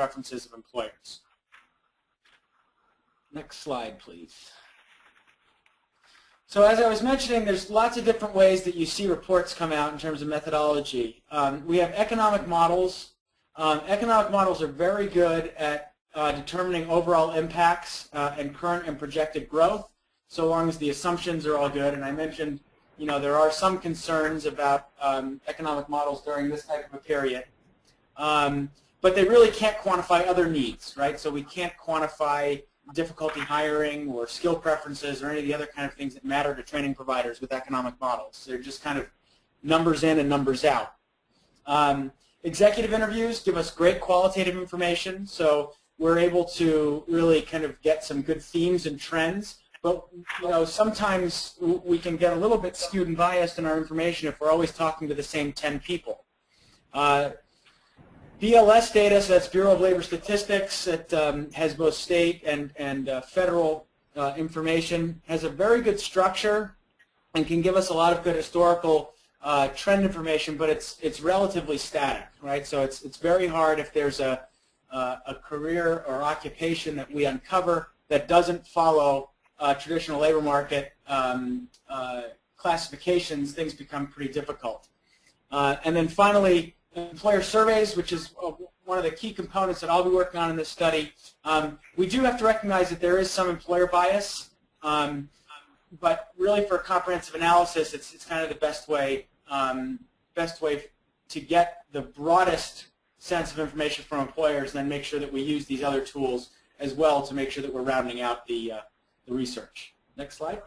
preferences of employers. Next slide, please. So as I was mentioning, there's lots of different ways that you see reports come out in terms of methodology. We have economic models. Economic models are very good at determining overall impacts and current and projected growth, so long as the assumptions are all good. And I mentioned, there are some concerns about economic models during this type of a period. But they really can't quantify other needs, right? So we can't quantify difficulty hiring or skill preferences or any of the other kind of things that matter to training providers with economic models. They're just kind of numbers in and numbers out. Executive interviews give us great qualitative information, so we're able to really kind of get some good themes and trends. But sometimes we can get a little bit skewed and biased in our information if we're always talking to the same 10 people. BLS data, so that's Bureau of Labor Statistics, that has both state and federal information, has a very good structure and can give us a lot of good historical trend information, but it's relatively static, right? So it's very hard if there's a career or occupation that we uncover that doesn't follow traditional labor market classifications, things become pretty difficult. And then finally, employer surveys, which is one of the key components that I'll be working on in this study. We do have to recognize that there is some employer bias, but really for comprehensive analysis, it's kind of the best way to get the broadest sense of information from employers, and then make sure that we use these other tools as well to make sure that we're rounding out the research. Next slide.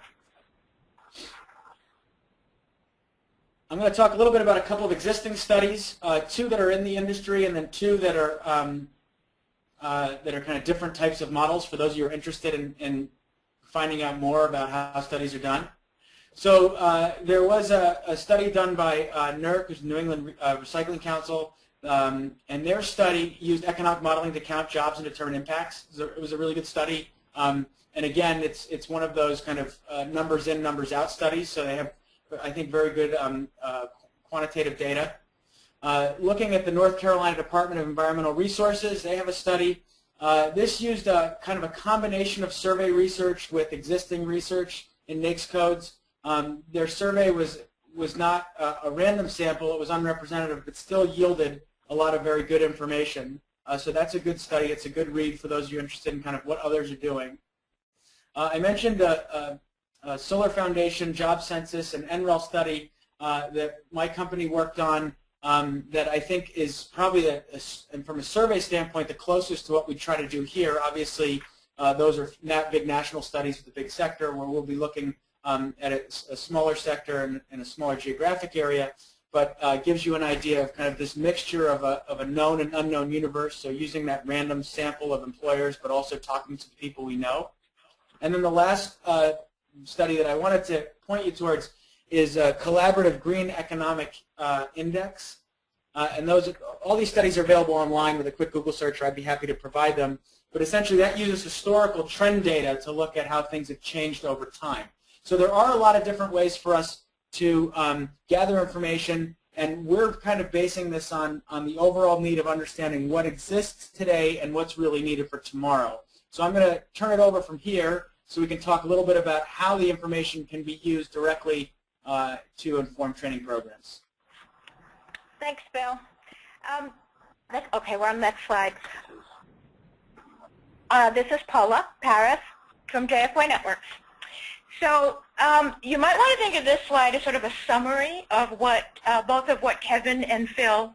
I'm going to talk a little bit about a couple of existing studies, two that are in the industry, and then two that are kind of different types of models for those of you who are interested in finding out more about how studies are done. So there was a study done by NERC, which is New England Recycling Council, and their study used economic modeling to count jobs and determine impacts. It was a really good study. And again, it's one of those kind of numbers in, numbers out studies, so they have, I think, very good quantitative data. Looking at the North Carolina Department of Environmental Resources, they have a study. This used kind of a combination of survey research with existing research in NAICS codes. Their survey was not a random sample, it was unrepresentative, but still yielded a lot of very good information. So that's a good study. It's a good read for those of you interested in kind of what others are doing. I mentioned Solar Foundation Job Census and NREL study that my company worked on that I think is probably, from a survey standpoint, the closest to what we try to do here. Obviously, those are big national studies with a big sector where we'll be looking at a smaller sector and a smaller geographic area, but gives you an idea of kind of this mixture of a known and unknown universe, so using that random sample of employers, but also talking to the people we know. And then the last study that I wanted to point you towards is a Collaborative Green Economic Index. And all these studies are available online with a quick Google search, or I'd be happy to provide them. But essentially that uses historical trend data to look at how things have changed over time. So there are a lot of different ways for us to gather information, and we're kind of basing this on the overall need of understanding what exists today and what's really needed for tomorrow. So I'm going to turn it over from here so we can talk a little bit about how the information can be used directly to inform training programs. Thanks, Bill. Okay, we're on the next slide. This is Paula Paris from JFY Networks. So you might want to think of this slide as sort of a summary of what both of what Kevin and Phil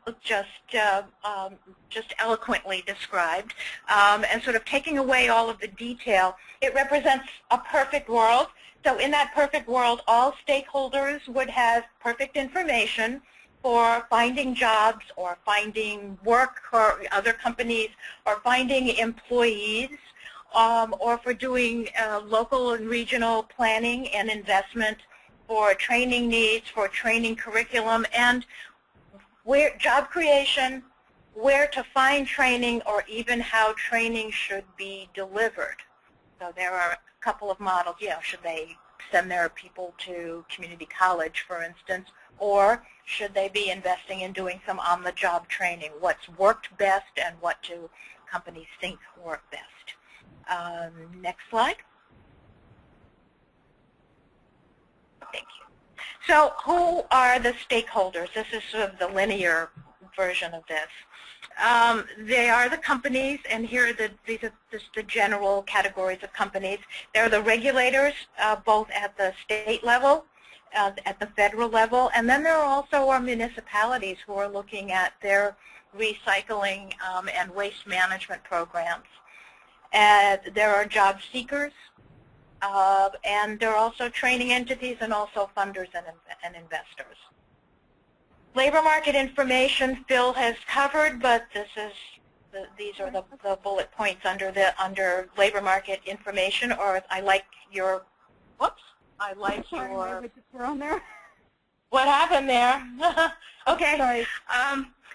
just eloquently described, and sort of taking away all of the detail. It represents a perfect world. So in that perfect world, all stakeholders would have perfect information for finding jobs or finding work for other companies or finding employees, or for doing local and regional planning and investment for training needs, for training curriculum, and where job creation, where to find training, or even how training should be delivered. So there are a couple of models. Should they send their people to community college, for instance, or should they be investing in doing some on-the-job training? What's worked best and what to companies think work best. Next slide. Thank you. So who are the stakeholders? This is sort of the linear version of this. They are the companies, and here are these are just the general categories of companies. They're the regulators, both at the state level, at the federal level, and then there are also our municipalities who are looking at their recycling and waste management programs. There are job seekers, and there are also training entities and also funders and investors. Labor market information Phil has covered, but these are the bullet points under labor market information. Or I like your, whoops, I like your. We're on there. What happened there? Okay. Sorry.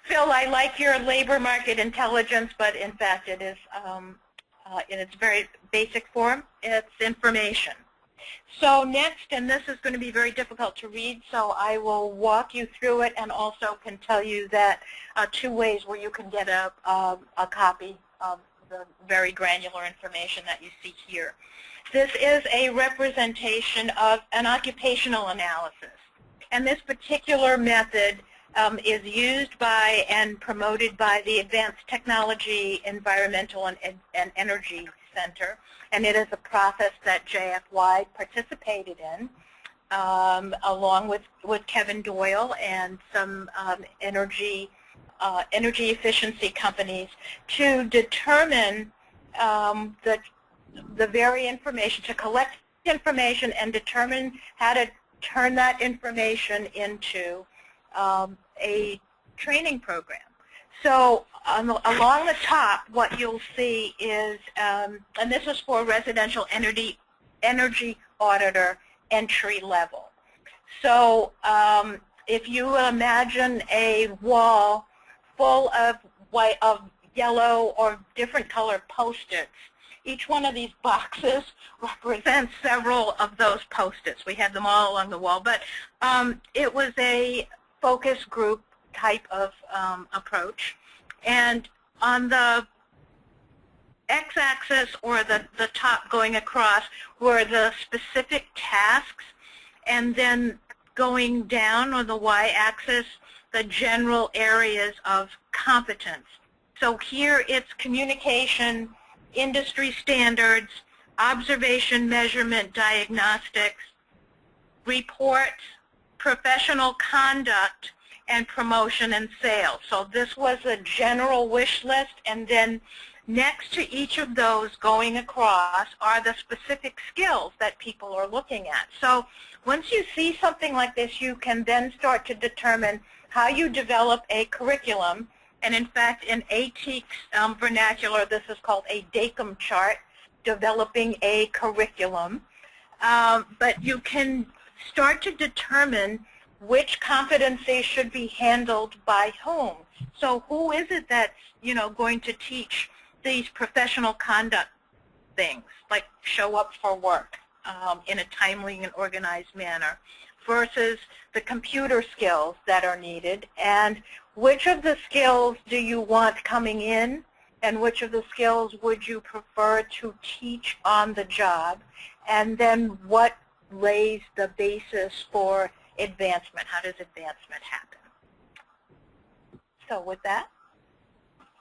Phil, I like your labor market intelligence, but in fact it is in its very basic form, it's information. So next, and this is going to be very difficult to read, so I will walk you through it and also can tell you that two ways where you can get a copy of the very granular information that you see here. This is a representation of an occupational analysis, and this particular method is used by and promoted by the Advanced Technology, Environmental, and Energy Center, and it is a process that JFY participated in along with Kevin Doyle and some energy efficiency companies to determine the very information, to collect information and determine how to turn that information into a training program. So along the top, what you'll see is, and this is for residential energy auditor entry level. So if you imagine a wall full of white, yellow, or different color Post-its, each one of these boxes represents several of those Post-its. We had them all along the wall, but it was a focus group type of approach. And on the x-axis, or the top going across, were the specific tasks, and then going down on the y-axis, the general areas of competence. So here it's communication, industry standards, observation, measurement, diagnostics, reports, professional conduct, and promotion and sales. So this was a general wish list, and then next to each of those going across are the specific skills that people are looking at. So once you see something like this, you can then start to determine how you develop a curriculum. And in fact, in ATIC's vernacular, this is called a DACM chart, developing a curriculum. But you can start to determine which competencies should be handled by whom. So who is it that's, going to teach these professional conduct things, like show up for work in a timely and organized manner, versus the computer skills that are needed, and which of the skills do you want coming in, and which of the skills would you prefer to teach on the job, and then what lays the basis for advancement. How does advancement happen? So with that,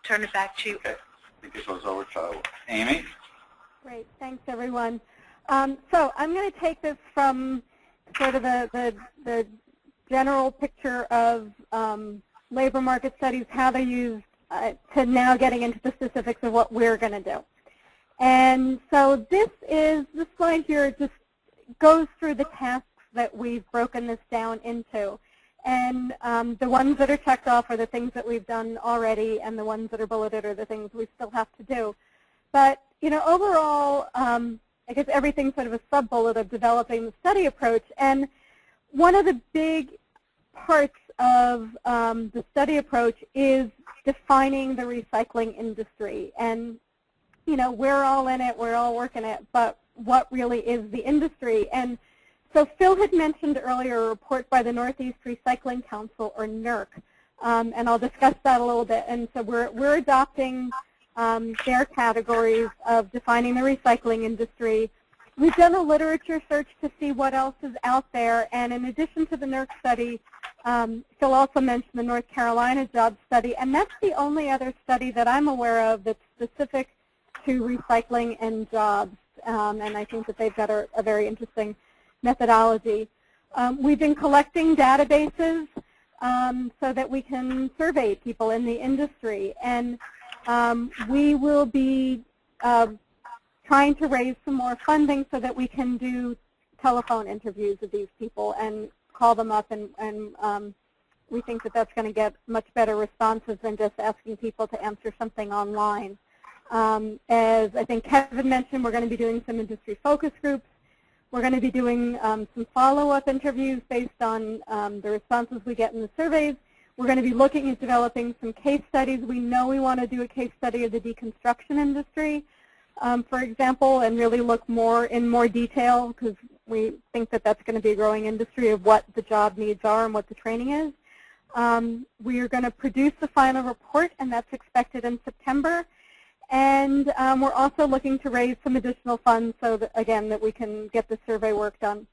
turn it back to you. Okay. I think this one's over to Amy. Great. Thanks, everyone. So I'm going to take this from sort of the general picture of labor market studies, how they're used, to now getting into the specifics of what we're going to do. And so this slide here just goes through the tasks that we've broken this down into. And the ones that are checked off are the things that we've done already, and the ones that are bulleted are the things we still have to do. But, overall, I guess everything's sort of a sub-bullet of developing the study approach. And one of the big parts of the study approach is defining the recycling industry. And, we're all in it, we're all working it, but what really is the industry? And so Phil had mentioned earlier a report by the Northeast Recycling Council, or NERC, and I'll discuss that a little bit. And so we're adopting their categories of defining the recycling industry. We've done a literature search to see what else is out there, and in addition to the NERC study, Phil also mentioned the North Carolina job study, and that's the only other study that I'm aware of that's specific to recycling and jobs, and I think that they've got a very interesting methodology. We've been collecting databases so that we can survey people in the industry, and we will be trying to raise some more funding so that we can do telephone interviews of these people and call them up, and we think that that's going to get much better responses than just asking people to answer something online. As I think Kevin mentioned, we're going to be doing some industry focus groups. We're going to be doing some follow-up interviews based on the responses we get in the surveys. We're going to be looking at developing some case studies. We know we want to do a case study of the deconstruction industry, for example, and really look in more detail, because we think that that's going to be a growing industry of what the job needs are and what the training is. We are going to produce the final report, and that's expected in September. And we're also looking to raise some additional funds so that, again, that we can get the survey work done.